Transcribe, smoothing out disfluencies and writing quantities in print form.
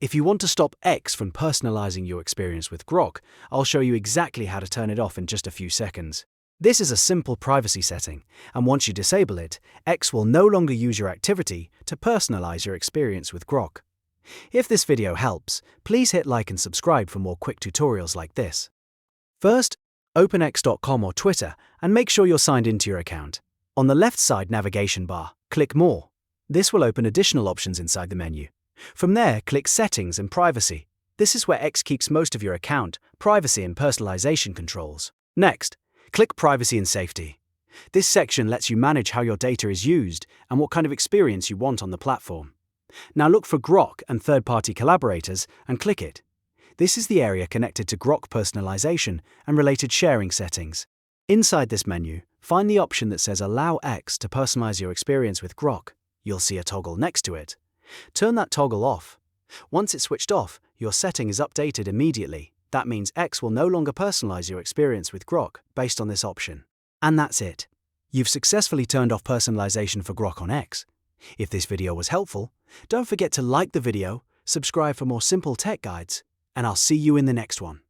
If you want to stop X from personalizing your experience with Grok, I'll show you exactly how to turn it off in just a few seconds. This is a simple privacy setting, and once you disable it, X will no longer use your activity to personalize your experience with Grok. If this video helps, please hit like and subscribe for more quick tutorials like this. First, open x.com or Twitter and make sure you're signed into your account. On the left side navigation bar, click More. This will open additional options inside the menu. From there, click Settings and Privacy. This is where X keeps most of your account, privacy and personalization controls. Next, click Privacy and Safety. This section lets you manage how your data is used and what kind of experience you want on the platform. Now look for Grok and third-party collaborators and click it. This is the area connected to Grok personalization and related sharing settings. Inside this menu, find the option that says Allow X to personalize your experience with Grok. You'll see a toggle next to it. Turn that toggle off. Once it's switched off, your setting is updated immediately. That means X will no longer personalize your experience with Grok based on this option. And that's it. You've successfully turned off personalization for Grok on X. If this video was helpful, don't forget to like the video, subscribe for more simple tech guides, and I'll see you in the next one.